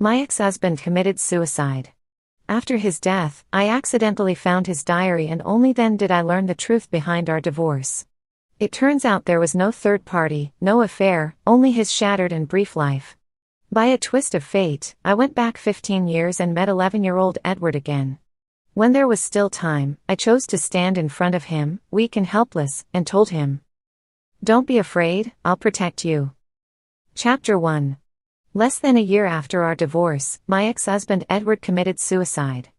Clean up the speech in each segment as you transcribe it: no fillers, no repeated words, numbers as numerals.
My ex-husband committed suicide. After his death, I accidentally found his diary and only then did I learn the truth behind our divorce. It turns out there was no third party, no affair, only his shattered and brief life. By a twist of fate, I went back 15 years and met 11-year-old Edward again. When there was still time, I chose to stand in front of him, weak and helpless, and told him, "Don't be afraid, I'll protect you." Chapter 1. Less than a year after our divorce, my ex-husband Edward committed suicide.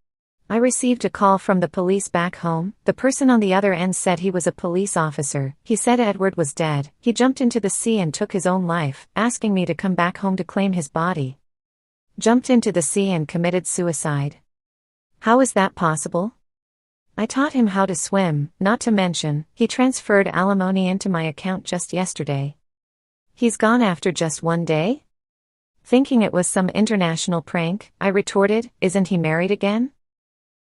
I received a call from the police back home. The person on the other end said he was a police officer. He said Edward was dead. He jumped into the sea and took his own life, asking me to come back home to claim his body. Jumped into the sea and committed suicide. How is that possible? I taught him how to swim, not to mention, he transferred alimony into my account just yesterday. He's gone after just one day? Thinking it was some international prank, I retorted, isn't he married again?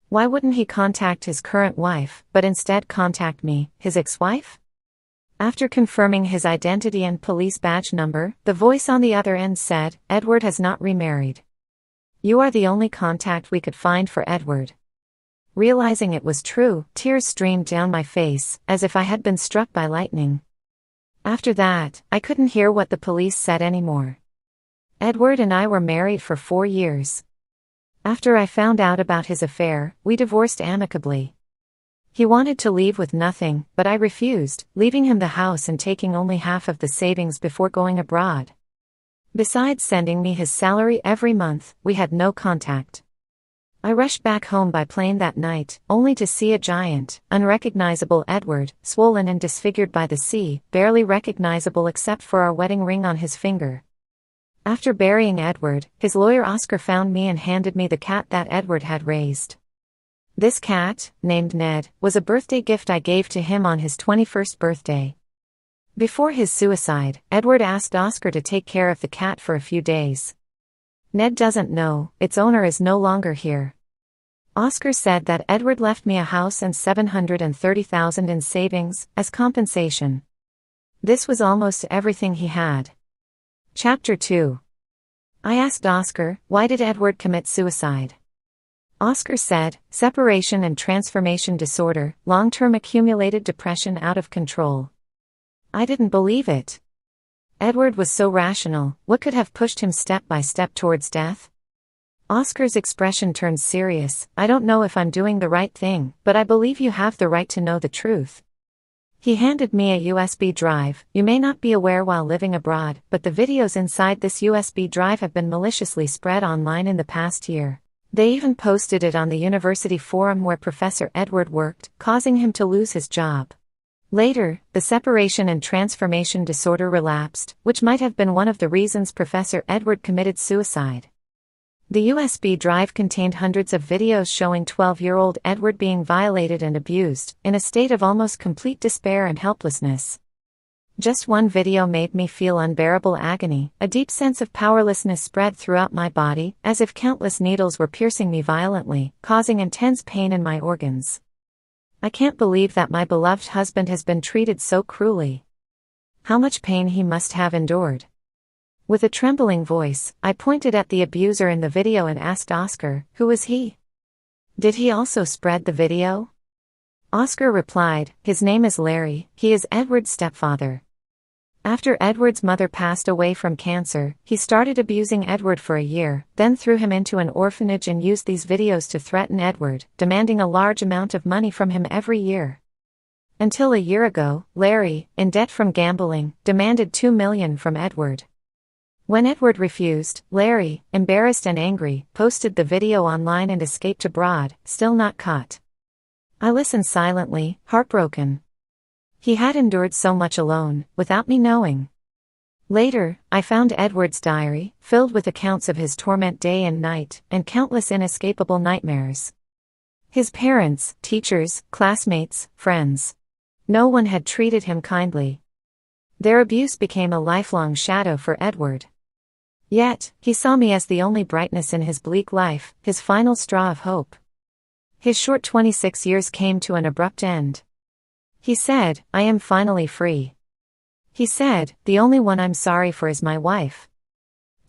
Why wouldn't he contact his current wife, but instead contact me, his ex-wife? After confirming his identity and police badge number, the voice on the other end said, Edward has not remarried. You are the only contact we could find for Edward. Realizing it was true, tears streamed down my face, as if I had been struck by lightning. After that, I couldn't hear what the police said anymore. Edward and I were married for 4 years. After I found out about his affair, we divorced amicably. He wanted to leave with nothing, but I refused, leaving him the house and taking only half of the savings before going abroad. Besides sending me his salary every month, we had no contact. I rushed back home by plane that night, only to see a giant, unrecognizable Edward, swollen and disfigured by the sea, barely recognizable except for our wedding ring on his finger. After burying Edward, his lawyer Oscar found me and handed me the cat that Edward had raised. This cat, named Ned, was a birthday gift I gave to him on his 21st birthday. Before his suicide, Edward asked Oscar to take care of the cat for a few days. Ned doesn't know, its owner is no longer here. Oscar said that Edward left me a house and $730,000 in savings, as compensation. This was almost everything he had. Chapter 2. I asked Oscar, why did Edward commit suicide? Oscar said, separation and transformation disorder, long-term accumulated depression out of control. I didn't believe it. Edward was so rational, what could have pushed him step by step towards death? Oscar's expression turned serious. I don't know if I'm doing the right thing, but I believe you have the right to know the truth. He handed me a USB drive. You may not be aware while living abroad, but the videos inside this USB drive have been maliciously spread online in the past year. They even posted it on the university forum where Professor Edward worked, causing him to lose his job. Later, the separation and transformation disorder relapsed, which might have been one of the reasons Professor Edward committed suicide. The USB drive contained hundreds of videos showing 12-year-old Edward being violated and abused, in a state of almost complete despair and helplessness. Just one video made me feel unbearable agony. A deep sense of powerlessness spread throughout my body, as if countless needles were piercing me violently, causing intense pain in my organs. I can't believe that my beloved husband has been treated so cruelly. How much pain he must have endured. With a trembling voice, I pointed at the abuser in the video and asked Oscar, who was he? Did he also spread the video? Oscar replied, his name is Larry, he is Edward's stepfather. After Edward's mother passed away from cancer, he started abusing Edward for a year, then threw him into an orphanage and used these videos to threaten Edward, demanding a large amount of money from him every year. Until a year ago, Larry, in debt from gambling, demanded $2 million from Edward. When Edward refused, Larry, embarrassed and angry, posted the video online and escaped abroad, still not caught. I listened silently, heartbroken. He had endured so much alone, without me knowing. Later, I found Edward's diary, filled with accounts of his torment day and night, and countless inescapable nightmares. His parents, teachers, classmates, friends. No one had treated him kindly. Their abuse became a lifelong shadow for Edward. Yet, he saw me as the only brightness in his bleak life, his final straw of hope. His short 26 years came to an abrupt end. He said, I am finally free. He said, the only one I'm sorry for is my wife.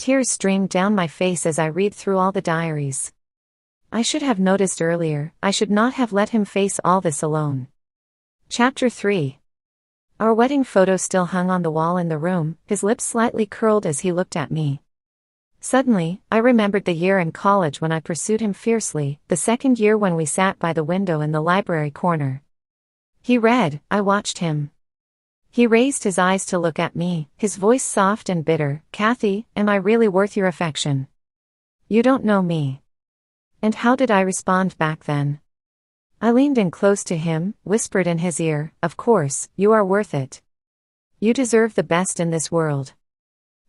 Tears streamed down my face as I read through all the diaries. I should have noticed earlier, I should not have let him face all this alone. Chapter 3. Our wedding photo still hung on the wall in the room, his lips slightly curled as he looked at me. Suddenly, I remembered the year in college when I pursued him fiercely, the second year when we sat by the window in the library corner. He read, I watched him. He raised his eyes to look at me, his voice soft and bitter. Kathy, am I really worth your affection? You don't know me. And how did I respond back then? I leaned in close to him, whispered in his ear, of course, you are worth it. You deserve the best in this world.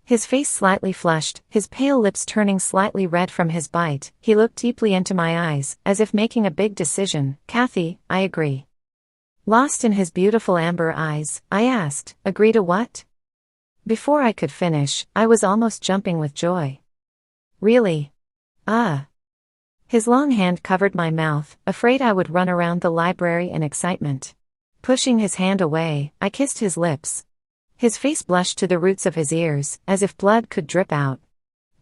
His face slightly flushed, his pale lips turning slightly red from his bite. He looked deeply into my eyes, as if making a big decision. Kathy, I agree. Lost in his beautiful amber eyes, I asked, agree to what? Before I could finish, I was almost jumping with joy. Really? His long hand covered my mouth, afraid I would run around the library in excitement. Pushing his hand away, I kissed his lips. His face blushed to the roots of his ears, as if blood could drip out.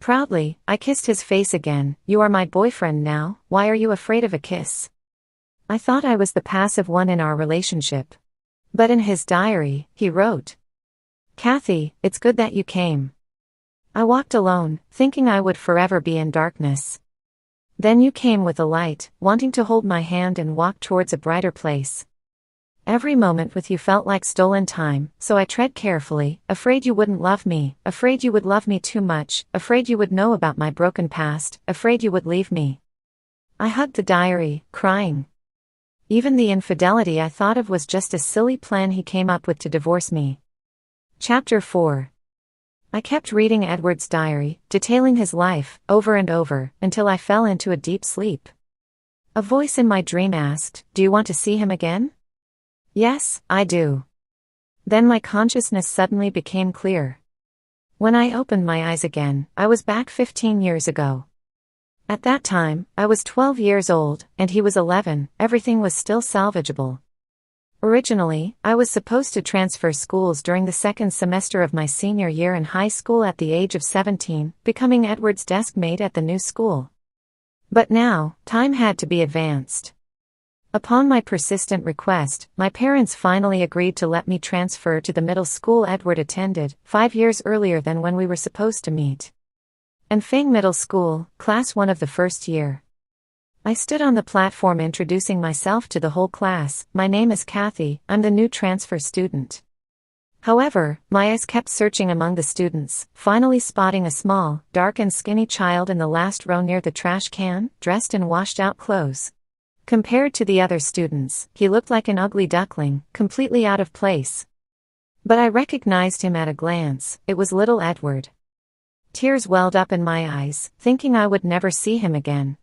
Proudly, I kissed his face again. You are my boyfriend now, why are you afraid of a kiss? I thought I was the passive one in our relationship. But in his diary, he wrote, Kathy, it's good that you came. I walked alone, thinking I would forever be in darkness. Then you came with a light, wanting to hold my hand and walk towards a brighter place. Every moment with you felt like stolen time, so I tread carefully, afraid you wouldn't love me, afraid you would love me too much, afraid you would know about my broken past, afraid you would leave me. I hugged the diary, crying. Even the infidelity I thought of was just a silly plan he came up with to divorce me. Chapter 4. I kept reading Edward's diary, detailing his life, over and over, until I fell into a deep sleep. A voice in my dream asked, do you want to see him again? Yes, I do. Then my consciousness suddenly became clear. When I opened my eyes again, I was back 15 years ago. At that time, I was 12 years old, and he was 11, everything was still salvageable. Originally, I was supposed to transfer schools during the second semester of my senior year in high school at the age of 17, becoming Edward's desk mate at the new school. But now, time had to be advanced. Upon my persistent request, my parents finally agreed to let me transfer to the middle school Edward attended, 5 years earlier than when we were supposed to meet. Enfang Middle School, Class 1 of the first year. I stood on the platform introducing myself to the whole class. My name is Kathy, I'm the new transfer student. However, my eyes kept searching among the students, finally spotting a small, dark and skinny child in the last row near the trash can, dressed in washed-out clothes. Compared to the other students, he looked like an ugly duckling, completely out of place. But I recognized him at a glance, it was little Edward. Tears welled up in my eyes, thinking I would never see him again.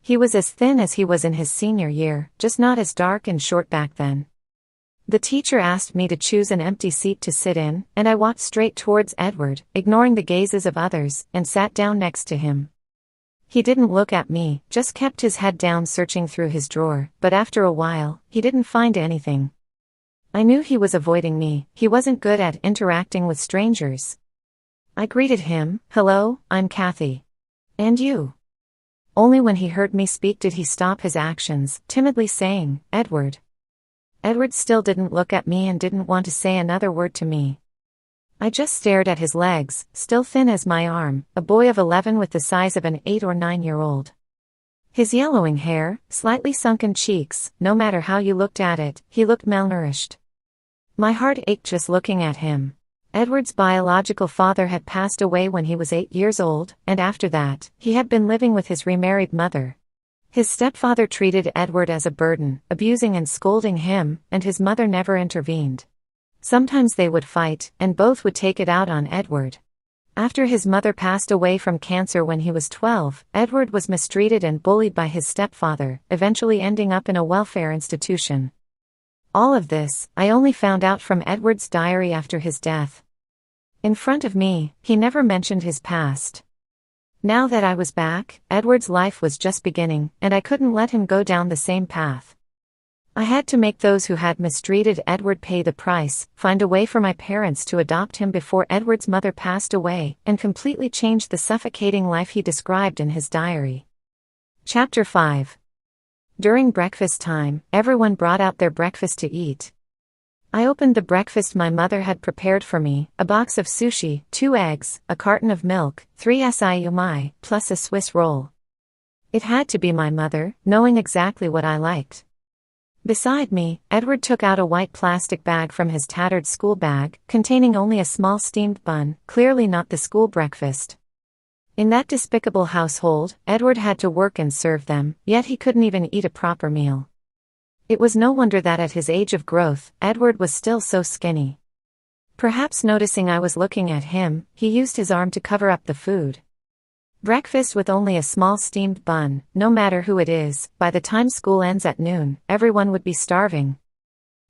He was as thin as he was in his senior year, just not as dark and short back then. The teacher asked me to choose an empty seat to sit in, and I walked straight towards Edward, ignoring the gazes of others, and sat down next to him. He didn't look at me, just kept his head down searching through his drawer, but after a while, he didn't find anything. I knew he was avoiding me, he wasn't good at interacting with strangers. I greeted him, hello, I'm Kathy. And you? Only when he heard me speak did he stop his actions, timidly saying, Edward. Edward still didn't look at me and didn't want to say another word to me. I just stared at his legs, still thin as my arm, a boy of 11 with the size of an 8 or 9-year-old. His yellowing hair, slightly sunken cheeks, no matter how you looked at it, he looked malnourished. My heart ached just looking at him. Edward's biological father had passed away when he was 8 years old, and after that, he had been living with his remarried mother. His stepfather treated Edward as a burden, abusing and scolding him, and his mother never intervened. Sometimes they would fight, and both would take it out on Edward. After his mother passed away from cancer when he was 12, Edward was mistreated and bullied by his stepfather, eventually ending up in a welfare institution. All of this, I only found out from Edward's diary after his death. In front of me, he never mentioned his past. Now that I was back, Edward's life was just beginning, and I couldn't let him go down the same path. I had to make those who had mistreated Edward pay the price, find a way for my parents to adopt him before Edward's mother passed away, and completely change the suffocating life he described in his diary. Chapter 5. During breakfast time, everyone brought out their breakfast to eat. I opened the breakfast my mother had prepared for me, a box of sushi, 2 eggs, a carton of milk, 3 siumai, plus a Swiss roll. It had to be my mother, knowing exactly what I liked. Beside me, Edward took out a white plastic bag from his tattered school bag, containing only a small steamed bun, clearly not the school breakfast. In that despicable household, Edward had to work and serve them, yet he couldn't even eat a proper meal. It was no wonder that at his age of growth, Edward was still so skinny. Perhaps noticing I was looking at him, he used his arm to cover up the food. Breakfast with only a small steamed bun, no matter who it is, by the time school ends at noon, everyone would be starving.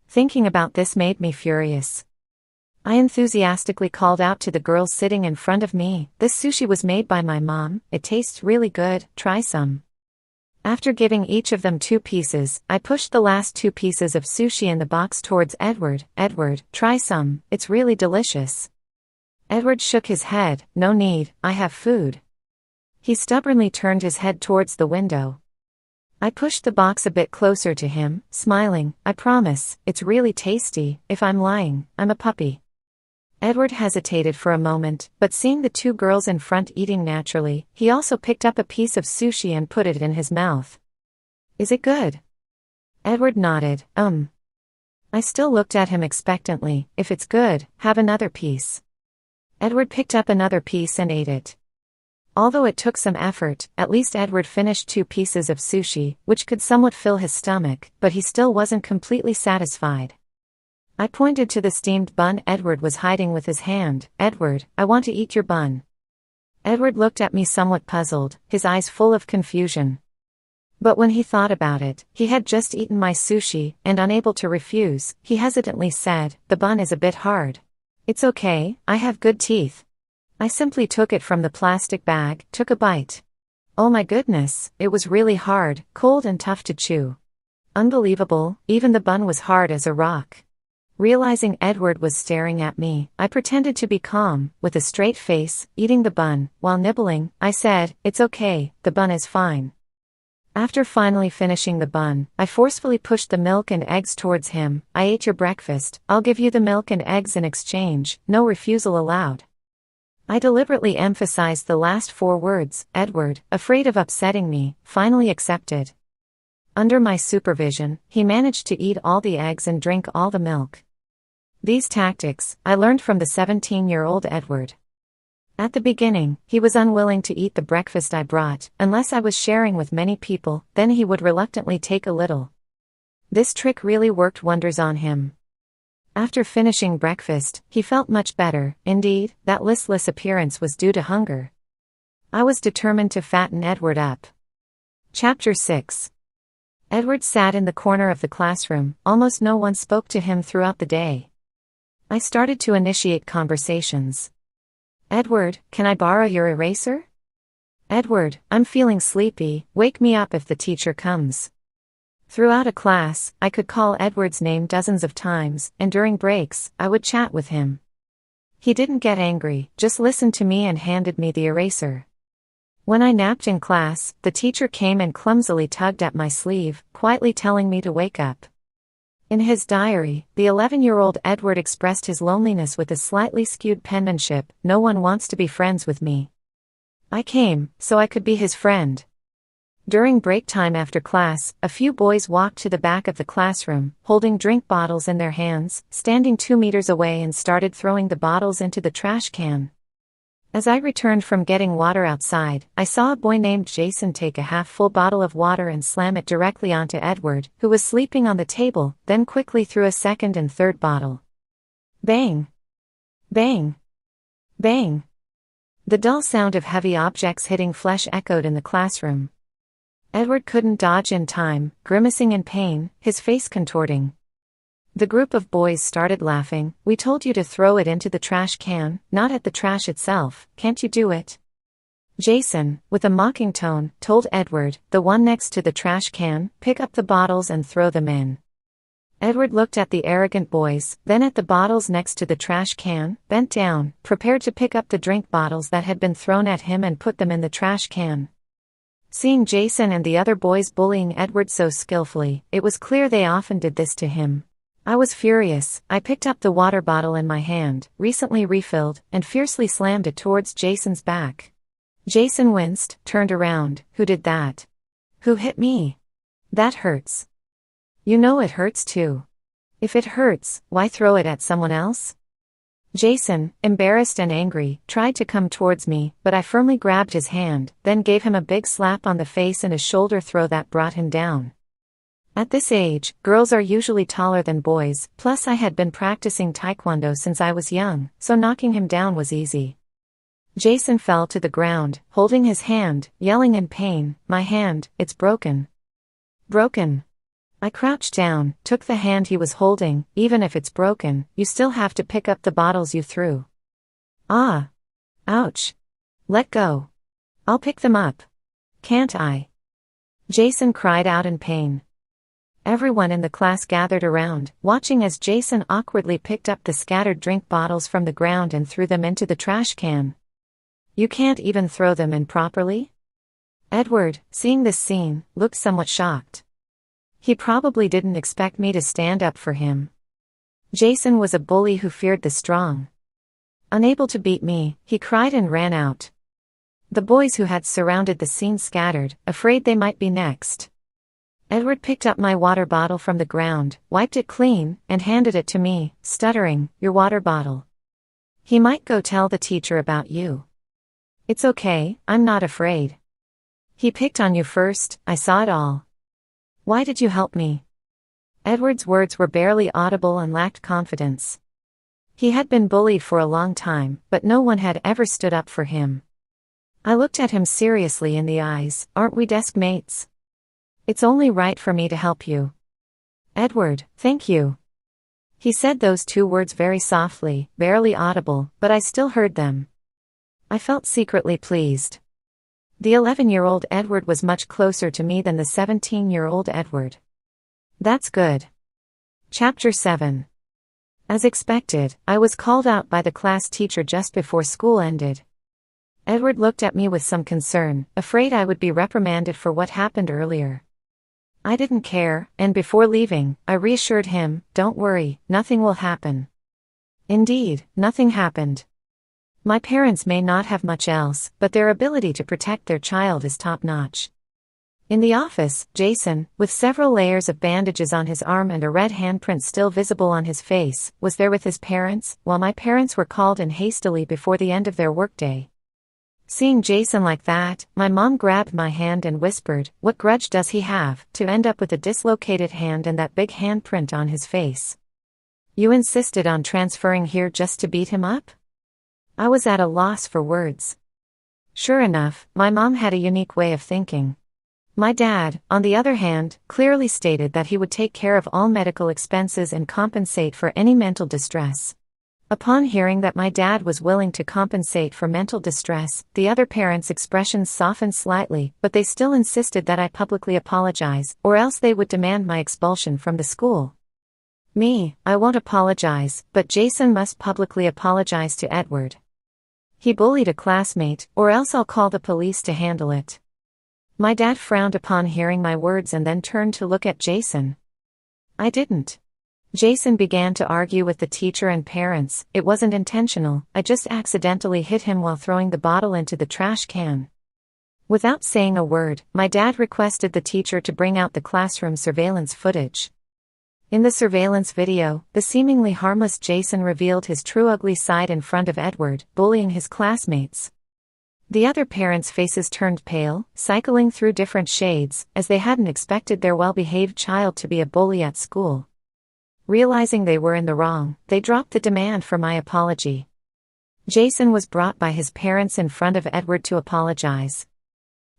Thinking about this made me furious. I enthusiastically called out to the girls sitting in front of me, "This sushi was made by my mom, it tastes really good, try some." After giving each of them 2 pieces, I pushed the last 2 pieces of sushi in the box towards Edward. "Edward, try some, it's really delicious." Edward shook his head, "No need, I have food." He stubbornly turned his head towards the window. I pushed the box a bit closer to him, smiling, "I promise, it's really tasty, if I'm lying, I'm a puppy." Edward hesitated for a moment, but seeing the 2 girls in front eating naturally, he also picked up a piece of sushi and put it in his mouth. "Is it good?" Edward nodded, I still looked at him expectantly. "If it's good, have another piece." Edward picked up another piece and ate it. Although it took some effort, at least Edward finished 2 pieces of sushi, which could somewhat fill his stomach, but he still wasn't completely satisfied. I pointed to the steamed bun Edward was hiding with his hand. "Edward, I want to eat your bun." Edward looked at me somewhat puzzled, his eyes full of confusion. But when he thought about it, he had just eaten my sushi, and unable to refuse, he hesitantly said, "The bun is a bit hard." "It's okay, I have good teeth." I simply took it from the plastic bag, took a bite. Oh my goodness, it was really hard, cold and tough to chew. Unbelievable, even the bun was hard as a rock. Realizing Edward was staring at me, I pretended to be calm, with a straight face, eating the bun. While nibbling, I said, "It's okay, the bun is fine." After finally finishing the bun, I forcefully pushed the milk and eggs towards him. "I ate your breakfast, I'll give you the milk and eggs in exchange, no refusal allowed." I deliberately emphasized the last 4 words. Edward, afraid of upsetting me, finally accepted. Under my supervision, he managed to eat all the eggs and drink all the milk. These tactics, I learned from the 17-year-old Edward. At the beginning, he was unwilling to eat the breakfast I brought, unless I was sharing with many people, then he would reluctantly take a little. This trick really worked wonders on him. After finishing breakfast, he felt much better. Indeed, that listless appearance was due to hunger. I was determined to fatten Edward up. Chapter 6. Edward sat in the corner of the classroom, almost no one spoke to him throughout the day. I started to initiate conversations. "Edward, can I borrow your eraser?" "Edward, I'm feeling sleepy, wake me up if the teacher comes." Throughout a class, I could call Edward's name dozens of times, and during breaks, I would chat with him. He didn't get angry, just listened to me and handed me the eraser. When I napped in class, the teacher came and clumsily tugged at my sleeve, quietly telling me to wake up. In his diary, the 11-year-old Edward expressed his loneliness with a slightly skewed penmanship. "No one wants to be friends with me. I came, so I could be his friend." During break time after class, a few boys walked to the back of the classroom, holding drink bottles in their hands, standing 2 meters away, and started throwing the bottles into the trash can. As I returned from getting water outside, I saw a boy named Jason take a half-full bottle of water and slam it directly onto Edward, who was sleeping on the table, then quickly threw a second and third bottle. Bang! Bang! Bang! The dull sound of heavy objects hitting flesh echoed in the classroom. Edward couldn't dodge in time, grimacing in pain, his face contorting. The group of boys started laughing. "We told you to throw it into the trash can, not at the trash itself, can't you do it?" Jason, with a mocking tone, told Edward, the one next to the trash can, "Pick up the bottles and throw them in." Edward looked at the arrogant boys, then at the bottles next to the trash can, bent down, prepared to pick up the drink bottles that had been thrown at him and put them in the trash can. Seeing Jason and the other boys bullying Edward so skillfully, it was clear they often did this to him. I was furious. I picked up the water bottle in my hand, recently refilled, and fiercely slammed it towards Jason's back. Jason winced, turned around. Who did that? Who hit me? That hurts. You know it hurts too. If it hurts, why throw it at someone else? Jason, embarrassed and angry, tried to come towards me, but I firmly grabbed his hand, then gave him a big slap on the face and a shoulder throw that brought him down. At this age, girls are usually taller than boys, plus I had been practicing taekwondo since I was young, so knocking him down was easy. Jason fell to the ground, holding his hand, yelling in pain, "My hand, it's broken." Broken. I crouched down, took the hand he was holding. Even if it's broken, you still have to pick up the bottles you threw. Ah. Ouch. Let go. I'll pick them up. Can't I? Jason cried out in pain. Everyone in the class gathered around, watching as Jason awkwardly picked up the scattered drink bottles from the ground and threw them into the trash can. You can't even throw them in properly? Edward, seeing this scene, looked somewhat shocked. He probably didn't expect me to stand up for him. Jason was a bully who feared the strong. Unable to beat me, he cried and ran out. The boys who had surrounded the scene scattered, afraid they might be next. Edward picked up my water bottle from the ground, wiped it clean, and handed it to me, stuttering, "Your water bottle. He might go tell the teacher about you." "It's okay, I'm not afraid." "He picked on you first, I saw it all. Why did you help me?" Edward's words were barely audible and lacked confidence. He had been bullied for a long time, but no one had ever stood up for him. I looked at him seriously in the eyes. "Aren't we desk mates? It's only right for me to help you." "Edward, thank you." He said those two words very softly, barely audible, but I still heard them. I felt secretly pleased. The 11-year-old Edward was much closer to me than the 17-year-old Edward. That's good. Chapter 7. As expected, I was called out by the class teacher just before school ended. Edward looked at me with some concern, afraid I would be reprimanded for what happened earlier. I didn't care, and before leaving, I reassured him, "Don't worry, nothing will happen." Indeed, nothing happened. My parents may not have much else, but their ability to protect their child is top-notch. In the office, Jason, with several layers of bandages on his arm and a red handprint still visible on his face, was there with his parents, while my parents were called in hastily before the end of their workday. Seeing Jason like that, my mom grabbed my hand and whispered, "What grudge does he have, to end up with a dislocated hand and that big handprint on his face? You insisted on transferring here just to beat him up?" I was at a loss for words. Sure enough, my mom had a unique way of thinking. My dad, on the other hand, clearly stated that he would take care of all medical expenses and compensate for any mental distress. Upon hearing that my dad was willing to compensate for mental distress, the other parents' expressions softened slightly, but they still insisted that I publicly apologize, or else they would demand my expulsion from the school. Me, I won't apologize, but Jason must publicly apologize to Edward. He bullied a classmate, or else I'll call the police to handle it. My dad frowned upon hearing my words and then turned to look at Jason. I didn't. Jason began to argue with the teacher and parents. "It wasn't intentional, I just accidentally hit him while throwing the bottle into the trash can." Without saying a word, my dad requested the teacher to bring out the classroom surveillance footage. In the surveillance video, the seemingly harmless Jason revealed his true ugly side in front of Edward, bullying his classmates. The other parents' faces turned pale, cycling through different shades, as they hadn't expected their well-behaved child to be a bully at school. Realizing they were in the wrong, they dropped the demand for my apology. Jason was brought by his parents in front of Edward to apologize.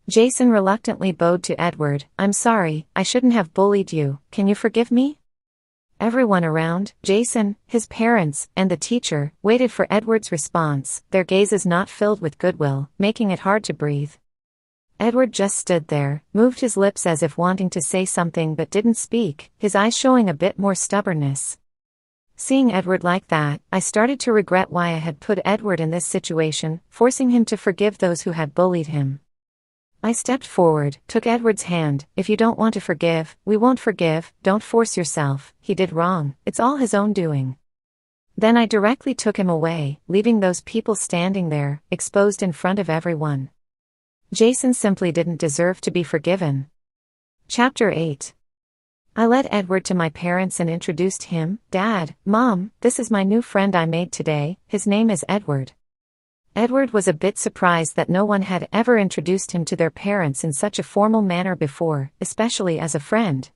Jason reluctantly bowed to Edward. "I'm sorry, I shouldn't have bullied you, can you forgive me?" Everyone around, Jason, his parents, and the teacher, waited for Edward's response, their gazes not filled with goodwill, making it hard to breathe. Edward just stood there, moved his lips as if wanting to say something but didn't speak, his eyes showing a bit more stubbornness. Seeing Edward like that, I started to regret why I had put Edward in this situation, forcing him to forgive those who had bullied him. I stepped forward, took Edward's hand. If you don't want to forgive, we won't forgive, don't force yourself, he did wrong, it's all his own doing. Then I directly took him away, leaving those people standing there, exposed in front of everyone. Jason simply didn't deserve to be forgiven. Chapter 8. I led Edward to my parents and introduced him. Dad, Mom, this is my new friend I made today, his name is Edward. Edward was a bit surprised that no one had ever introduced him to their parents in such a formal manner before, especially as a friend.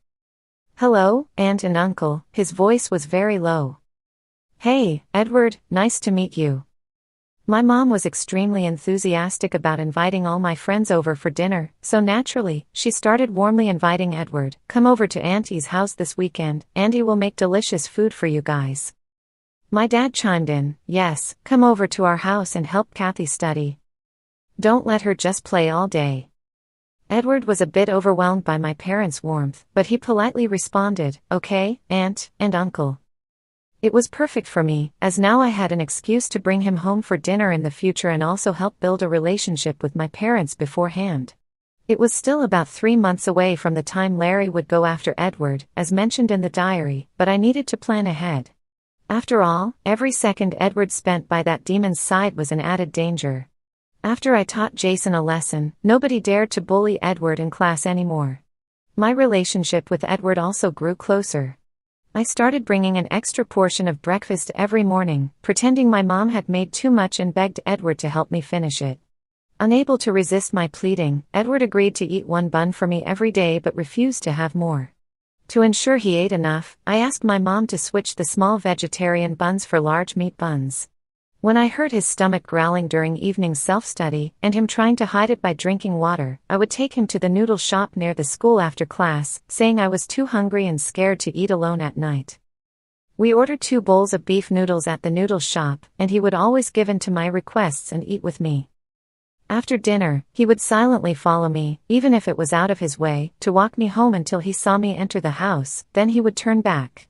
Hello, Aunt and Uncle, his voice was very low. Hey, Edward, nice to meet you. My mom was extremely enthusiastic about inviting all my friends over for dinner, so naturally, she started warmly inviting Edward. Come over to Auntie's house this weekend, Auntie will make delicious food for you guys. My dad chimed in, yes, come over to our house and help Kathy study. Don't let her just play all day. Edward was a bit overwhelmed by my parents' warmth, but he politely responded, okay, Aunt and Uncle. It was perfect for me, as now I had an excuse to bring him home for dinner in the future and also help build a relationship with my parents beforehand. It was still about 3 months away from the time Larry would go after Edward, as mentioned in the diary, but I needed to plan ahead. After all, every second Edward spent by that demon's side was an added danger. After I taught Jason a lesson, nobody dared to bully Edward in class anymore. My relationship with Edward also grew closer. I started bringing an extra portion of breakfast every morning, pretending my mom had made too much and begged Edward to help me finish it. Unable to resist my pleading, Edward agreed to eat 1 bun for me every day but refused to have more. To ensure he ate enough, I asked my mom to switch the small vegetarian buns for large meat buns. When I heard his stomach growling during evening self-study, and him trying to hide it by drinking water, I would take him to the noodle shop near the school after class, saying I was too hungry and scared to eat alone at night. We ordered 2 bowls of beef noodles at the noodle shop, and he would always give in to my requests and eat with me. After dinner, he would silently follow me, even if it was out of his way, to walk me home until he saw me enter the house, then he would turn back.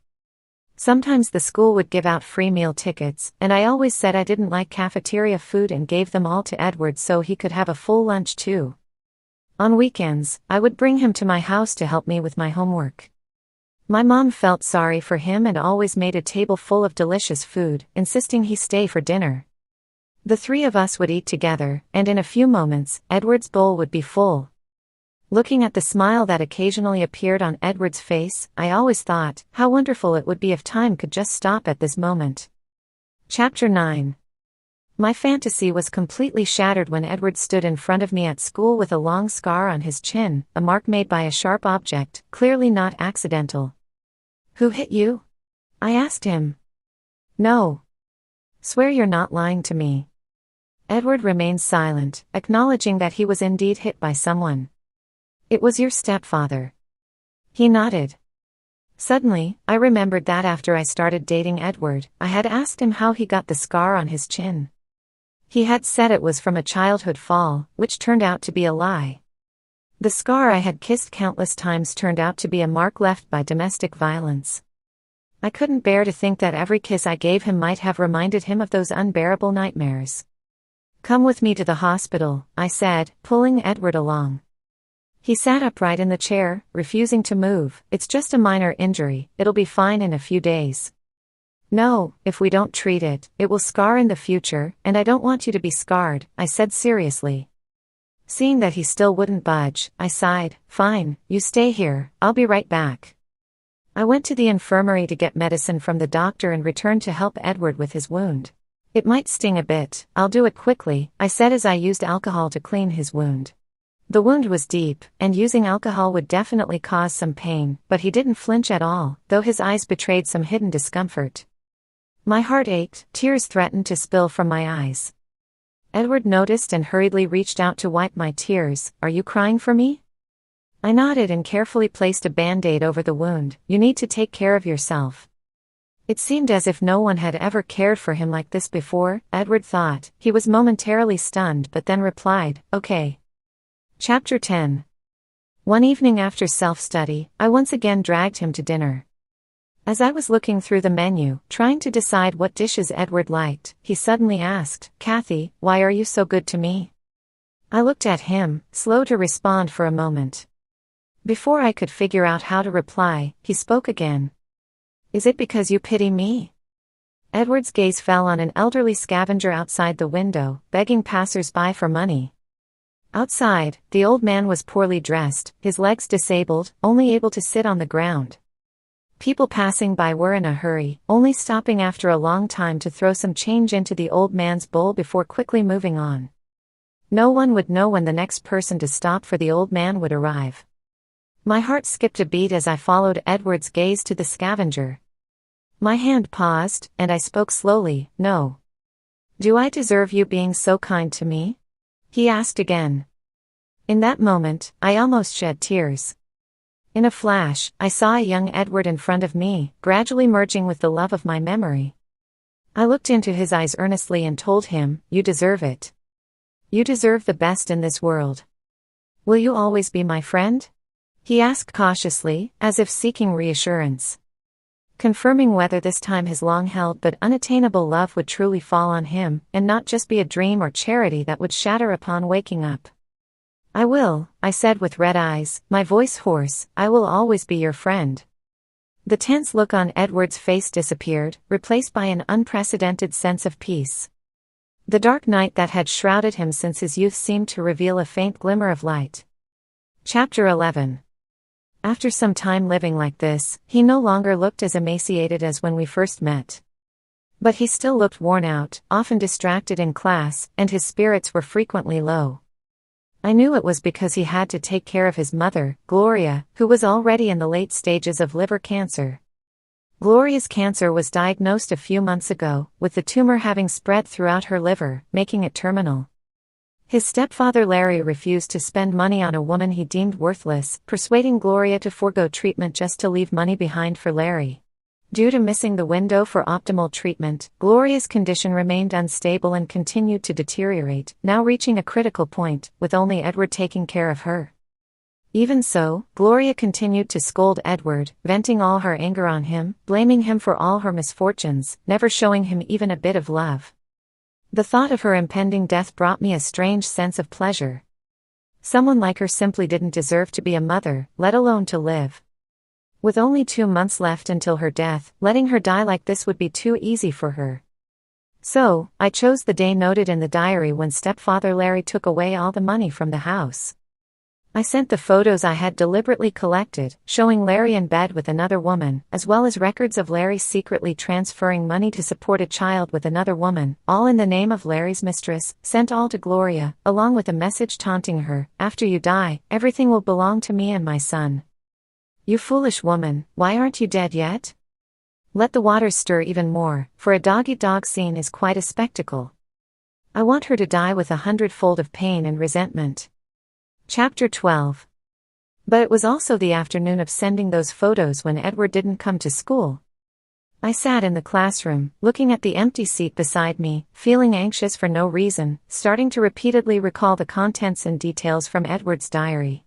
Sometimes the school would give out free meal tickets, and I always said I didn't like cafeteria food and gave them all to Edward so he could have a full lunch too. On weekends, I would bring him to my house to help me with my homework. My mom felt sorry for him and always made a table full of delicious food, insisting he stay for dinner. The 3 of us would eat together, and in a few moments, Edward's bowl would be full. Looking at the smile that occasionally appeared on Edward's face, I always thought, how wonderful it would be if time could just stop at this moment. Chapter 9. My fantasy was completely shattered when Edward stood in front of me at school with a long scar on his chin, a mark made by a sharp object, clearly not accidental. Who hit you? I asked him. No. Swear you're not lying to me. Edward remained silent, acknowledging that he was indeed hit by someone. It was your stepfather. He nodded. Suddenly, I remembered that after I started dating Edward, I had asked him how he got the scar on his chin. He had said it was from a childhood fall, which turned out to be a lie. The scar I had kissed countless times turned out to be a mark left by domestic violence. I couldn't bear to think that every kiss I gave him might have reminded him of those unbearable nightmares. Come with me to the hospital, I said, pulling Edward along. He sat upright in the chair, refusing to move. It's just a minor injury, it'll be fine in a few days. No, if we don't treat it, it will scar in the future, and I don't want you to be scarred, I said seriously. Seeing that he still wouldn't budge, I sighed, fine, you stay here, I'll be right back. I went to the infirmary to get medicine from the doctor and returned to help Edward with his wound. It might sting a bit, I'll do it quickly, I said as I used alcohol to clean his wound. The wound was deep, and using alcohol would definitely cause some pain, but he didn't flinch at all, though his eyes betrayed some hidden discomfort. My heart ached, tears threatened to spill from my eyes. Edward noticed and hurriedly reached out to wipe my tears. Are you crying for me? I nodded and carefully placed a band-aid over the wound. You need to take care of yourself. It seemed as if no one had ever cared for him like this before, Edward thought. He was momentarily stunned but then replied, okay. Chapter 10. One evening after self-study, I once again dragged him to dinner. As I was looking through the menu, trying to decide what dishes Edward liked, he suddenly asked, "Kathy, why are you so good to me?" I looked at him, slow to respond for a moment. Before I could figure out how to reply, he spoke again. "Is it because you pity me?" Edward's gaze fell on an elderly scavenger outside the window, begging passers-by for money. Outside, the old man was poorly dressed, his legs disabled, only able to sit on the ground. People passing by were in a hurry, only stopping after a long time to throw some change into the old man's bowl before quickly moving on. No one would know when the next person to stop for the old man would arrive. My heart skipped a beat as I followed Edward's gaze to the scavenger. My hand paused, and I spoke slowly, "No. Do I deserve you being so kind to me?" he asked again. In that moment, I almost shed tears. In a flash, I saw a young Edward in front of me, gradually merging with the love of my memory. I looked into his eyes earnestly and told him, "You deserve it. You deserve the best in this world. Will you always be my friend?" he asked cautiously, as if seeking reassurance. Confirming whether this time his long-held but unattainable love would truly fall on him, and not just be a dream or charity that would shatter upon waking up. "I will," I said with red eyes, my voice hoarse, "I will always be your friend." The tense look on Edward's face disappeared, replaced by an unprecedented sense of peace. The dark night that had shrouded him since his youth seemed to reveal a faint glimmer of light. Chapter 11. After some time living like this, he no longer looked as emaciated as when we first met. But he still looked worn out, often distracted in class, and his spirits were frequently low. I knew it was because he had to take care of his mother, Gloria, who was already in the late stages of liver cancer. Gloria's cancer was diagnosed a few months ago, with the tumor having spread throughout her liver, making it terminal. His stepfather Larry refused to spend money on a woman he deemed worthless, persuading Gloria to forego treatment just to leave money behind for Larry. Due to missing the window for optimal treatment, Gloria's condition remained unstable and continued to deteriorate, now reaching a critical point, with only Edward taking care of her. Even so, Gloria continued to scold Edward, venting all her anger on him, blaming him for all her misfortunes, never showing him even a bit of love. The thought of her impending death brought me a strange sense of pleasure. Someone like her simply didn't deserve to be a mother, let alone to live. With only 2 months left until her death, letting her die like this would be too easy for her. So, I chose the day noted in the diary when stepfather Larry took away all the money from the house. I sent the photos I had deliberately collected, showing Larry in bed with another woman, as well as records of Larry secretly transferring money to support a child with another woman, all in the name of Larry's mistress, sent all to Gloria, along with a message taunting her, "After you die, everything will belong to me and my son. You foolish woman, why aren't you dead yet? Let the waters stir even more, for a dog-eat-dog scene is quite a spectacle. I want her to die with 100-fold of pain and resentment." Chapter 12. But it was also the afternoon of sending those photos when Edward didn't come to school. I sat in the classroom, looking at the empty seat beside me, feeling anxious for no reason, starting to repeatedly recall the contents and details from Edward's diary.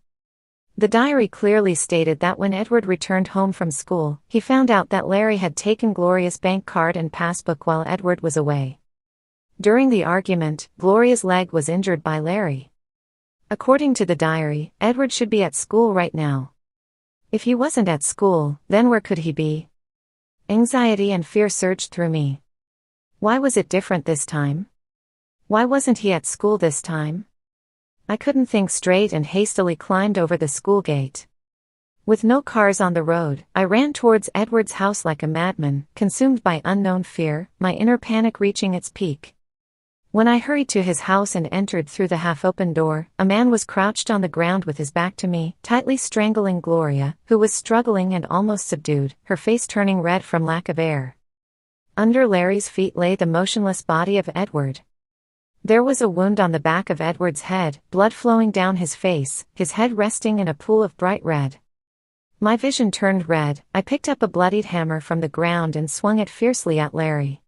The diary clearly stated that when Edward returned home from school, he found out that Larry had taken Gloria's bank card and passbook while Edward was away. During the argument, Gloria's leg was injured by Larry. According to the diary, Edward should be at school right now. If he wasn't at school, then where could he be? Anxiety and fear surged through me. Why was it different this time? Why wasn't he at school this time? I couldn't think straight and hastily climbed over the school gate. With no cars on the road, I ran towards Edward's house like a madman, consumed by unknown fear, my inner panic reaching its peak. When I hurried to his house and entered through the half-open door, a man was crouched on the ground with his back to me, tightly strangling Gloria, who was struggling and almost subdued, her face turning red from lack of air. Under Larry's feet lay the motionless body of Edward. There was a wound on the back of Edward's head, blood flowing down his face, his head resting in a pool of bright red. My vision turned red. I picked up a bloodied hammer from the ground and swung it fiercely at Larry.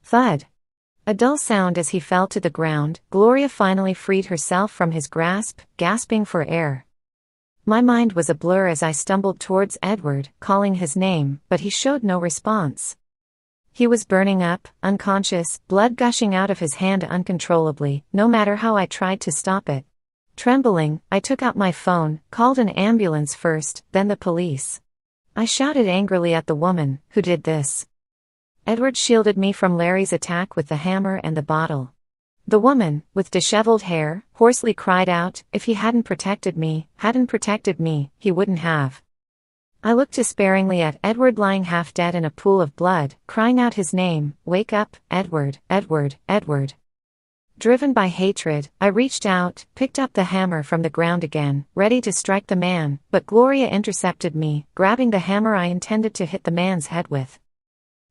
Thud! A dull sound as he fell to the ground. Gloria finally freed herself from his grasp, gasping for air. My mind was a blur as I stumbled towards Edward, calling his name, but he showed no response. He was burning up, unconscious, blood gushing out of his hand uncontrollably, no matter how I tried to stop it. Trembling, I took out my phone, called an ambulance first, then the police. I shouted angrily at the woman who did this. Edward shielded me from Larry's attack with the hammer and the bottle. The woman, with disheveled hair, hoarsely cried out, if he hadn't protected me, he wouldn't have. I looked despairingly at Edward lying half dead in a pool of blood, crying out his name, wake up, Edward, Edward, Edward. Driven by hatred, I reached out, picked up the hammer from the ground again, ready to strike the man, but Gloria intercepted me, grabbing the hammer I intended to hit the man's head with.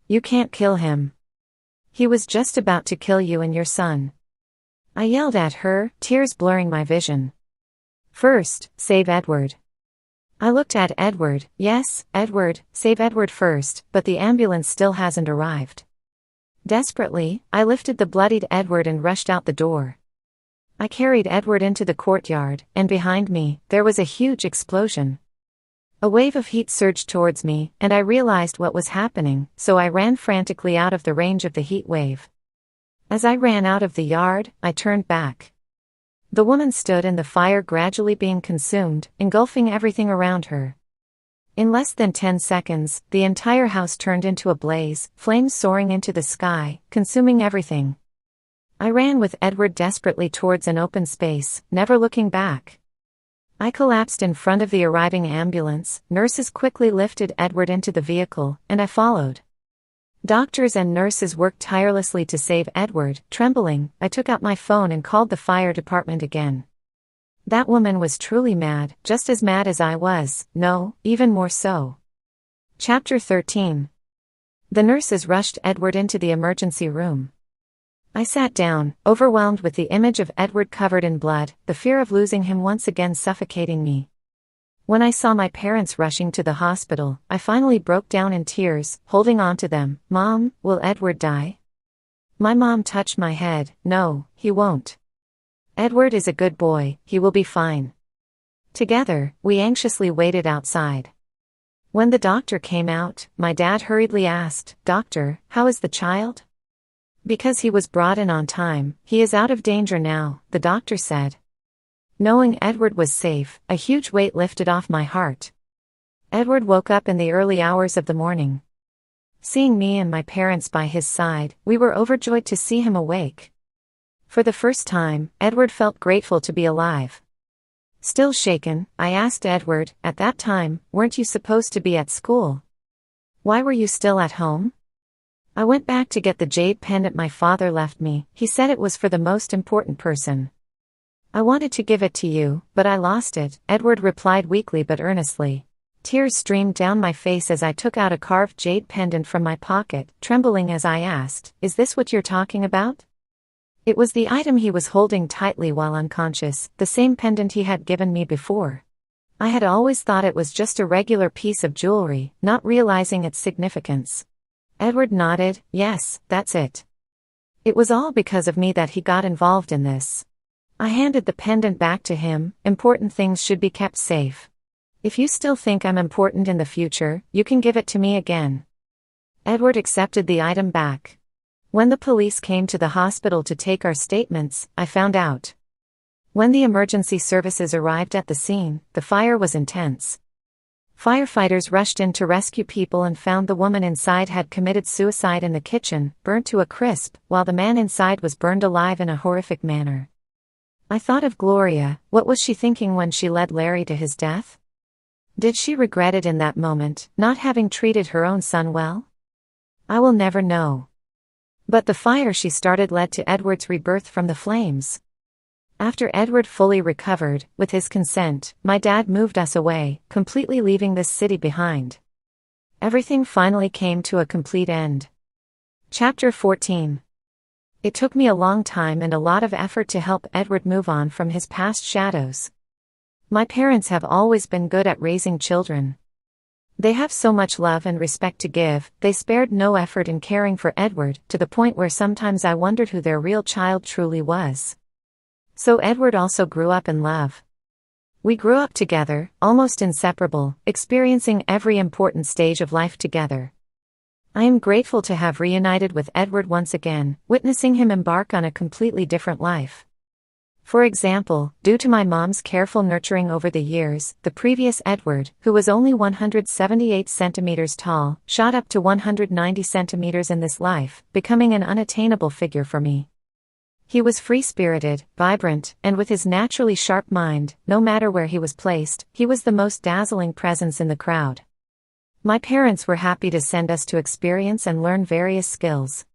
You can't kill him. He was just about to kill you and your son. I yelled at her, tears blurring my vision. First, save Edward. I looked at Edward. Yes, Edward, save Edward first, but the ambulance still hasn't arrived. Desperately, I lifted the bloodied Edward and rushed out the door. I carried Edward into the courtyard, and behind me, there was a huge explosion. A wave of heat surged towards me, and I realized what was happening, so I ran frantically out of the range of the heat wave. As I ran out of the yard, I turned back. The woman stood in the fire gradually being consumed, engulfing everything around her. In less than 10 seconds, the entire house turned into a blaze, flames soaring into the sky, consuming everything. I ran with Edward desperately towards an open space, never looking back. I collapsed in front of the arriving ambulance. Nurses quickly lifted Edward into the vehicle, and I followed. Doctors and nurses worked tirelessly to save Edward. Trembling, I took out my phone and called the fire department again. That woman was truly mad, just as mad as I was, no, even more so. Chapter 13. The nurses rushed Edward into the emergency room. I sat down, overwhelmed with the image of Edward covered in blood, the fear of losing him once again suffocating me. When I saw my parents rushing to the hospital, I finally broke down in tears, holding on to them. Mom, will Edward die? My mom touched my head. No, he won't. Edward is a good boy, he will be fine. Together, we anxiously waited outside. When the doctor came out, my dad hurriedly asked, Doctor, how is the child? Because he was brought in on time, he is out of danger now, the doctor said. Knowing Edward was safe, a huge weight lifted off my heart. Edward woke up in the early hours of the morning. Seeing me and my parents by his side, we were overjoyed to see him awake. For the first time, Edward felt grateful to be alive. Still shaken, I asked Edward, at that time, weren't you supposed to be at school? Why were you still at home? I went back to get the jade pendant my father left me. He said it was for the most important person. I wanted to give it to you, but I lost it, Edward replied weakly but earnestly. Tears streamed down my face as I took out a carved jade pendant from my pocket, trembling as I asked, Is this what you're talking about? It was the item he was holding tightly while unconscious, the same pendant he had given me before. I had always thought it was just a regular piece of jewelry, not realizing its significance. Edward nodded. Yes, that's it. It was all because of me that he got involved in this. I handed the pendant back to him. Important things should be kept safe. If you still think I'm important in the future, you can give it to me again. Edward accepted the item back. When the police came to the hospital to take our statements, I found out. When the emergency services arrived at the scene, the fire was intense. Firefighters rushed in to rescue people and found the woman inside had committed suicide in the kitchen, burnt to a crisp, while the man inside was burned alive in a horrific manner. I thought of Gloria. What was she thinking when she led Larry to his death? Did she regret it in that moment, not having treated her own son well? I will never know. But the fire she started led to Edward's rebirth from the flames. After Edward fully recovered, with his consent, my dad moved us away, completely leaving this city behind. Everything finally came to a complete end. Chapter 14. It took me a long time and a lot of effort to help Edward move on from his past shadows. My parents have always been good at raising children. They have so much love and respect to give, they spared no effort in caring for Edward, to the point where sometimes I wondered who their real child truly was. So Edward also grew up in love. We grew up together, almost inseparable, experiencing every important stage of life together. I am grateful to have reunited with Edward once again, witnessing him embark on a completely different life. For example, due to my mom's careful nurturing over the years, the previous Edward, who was only 178 centimeters tall, shot up to 190 centimeters in this life, becoming an unattainable figure for me. He was free-spirited, vibrant, and with his naturally sharp mind, no matter where he was placed, he was the most dazzling presence in the crowd. My parents were happy to send us to experience and learn various skills.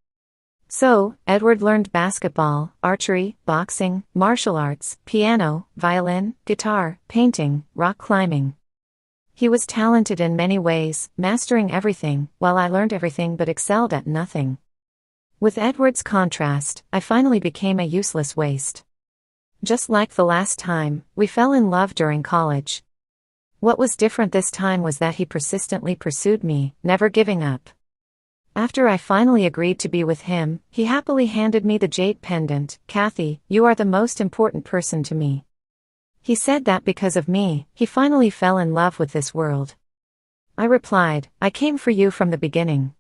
So, Edward learned basketball, archery, boxing, martial arts, piano, violin, guitar, painting, rock climbing. He was talented in many ways, mastering everything, while I learned everything but excelled at nothing. With Edward's contrast, I finally became a useless waste. Just like the last time, we fell in love during college. What was different this time was that he persistently pursued me, never giving up. After I finally agreed to be with him, he happily handed me the jade pendant. "Kathy, you are the most important person to me." He said that because of me, he finally fell in love with this world. I replied, "I came for you from the beginning."